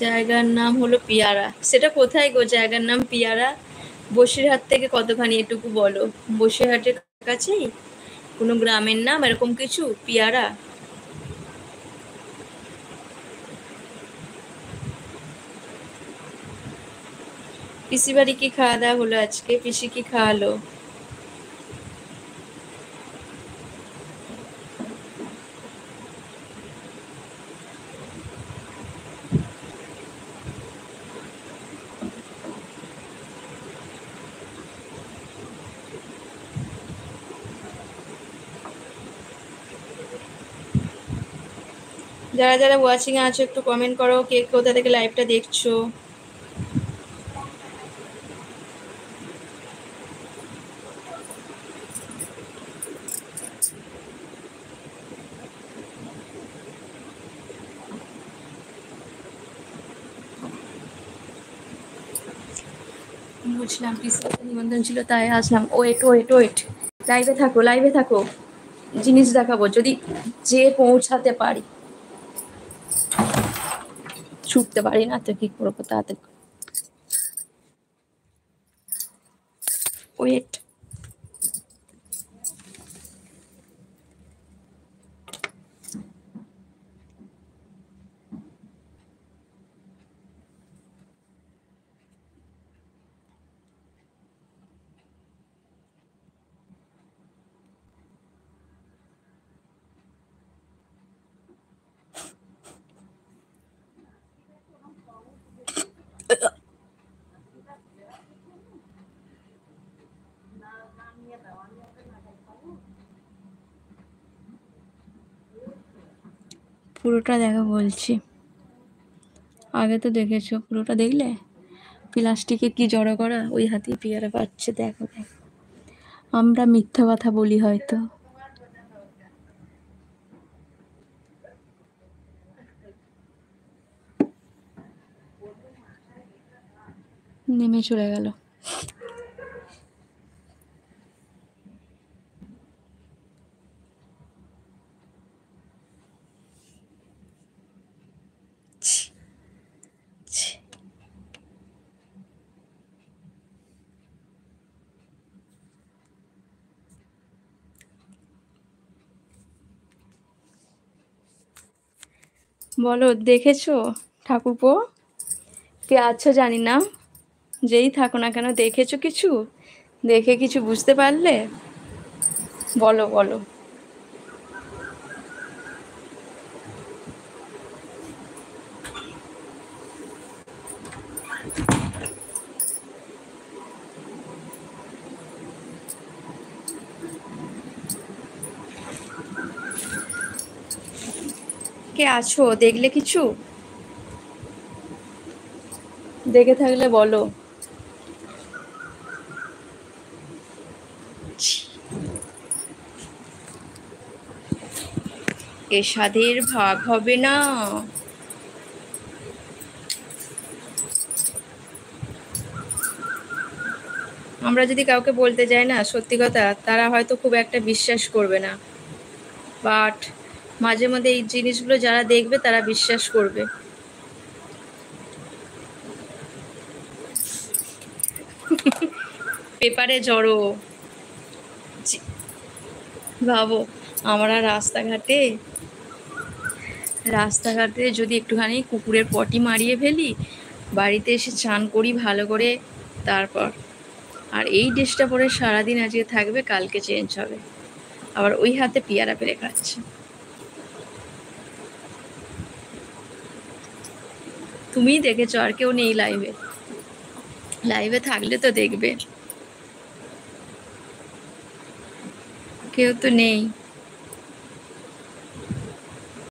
জায়গার নাম হলো পিয়ারা। সেটা কোথায় গো জায়গার নাম পিয়ারা? বসিরহাট থেকে কতখানি এটুকু বলো। বসিরহাটের কাছেই কোনো গ্রামের নাম এরকম কিছু পিয়ারা? পিসি বাড়ি কি খাওয়া দাওয়া হলো আজকে? পিসি কি খাওয়ালো? যারা যারা ওয়াচিং এ আছো একটু কমেন্ট করো, কে কোথা থেকে লাইভটা দেখছো। বুঝলাম, পিসি নিমন্ত্রণ ছিল তাই আসলাম। ওয়েট ওয়েট ওয়েট, লাইভে থাকো লাইভে থাকো, জিনিস দেখাবো যদি যে পৌঁছাতে পারি। ছুটতে পারি না তো কি করবো, তাড়াতাড়ি ওয়েট। পুরোটা দেখো বলছি, আগে তো দেখেছো, পুরোটা দেখলে। প্লাস্টিকে কি জড়ো করা, ওই হাতে পেয়ারা পাচ্ছে, দেখো দেখো। আমরা মিথ্যা কথা বলি হয়তো। নেমে চলে গেল। বলো দেখেছো ঠাকুরপো? কে আছো জানি না, যেই থাকো না কেন, দেখেছো কিছু? দেখে কিছু বুঝতে পারলে? বলো বলো। কে আছো, দেখলে কিছু? দেখে থাকলে বলো। এ স্বাদের ভাগ হবে না। আমরা যদি কাউকে বলতে যাই না সত্যি কথা, তারা হয়তো খুব একটা বিশ্বাস করবে না, বাট মাঝে মধ্যে এই জিনিসগুলো যারা দেখবে তারা বিশ্বাস করবে। পেপারে জড়ো। ভাবো, আমরা রাস্তাঘাটে রাস্তাঘাটে যদি একটুখানি কুকুরের পটি মারিয়ে ফেলি, বাড়িতে এসে চান করি ভালো করে, তারপর আর এই ড্রেসটা পরে সারাদিন আজকে থাকবে, কালকে চেঞ্জ হবে, আবার ওই হাতে পেয়ারা পেরে খাচ্ছে। তুমিই দেখেছো, আর কেউ নেই লাইভে? লাইভে থাকলে তো দেখবে, কেউ তো নেই।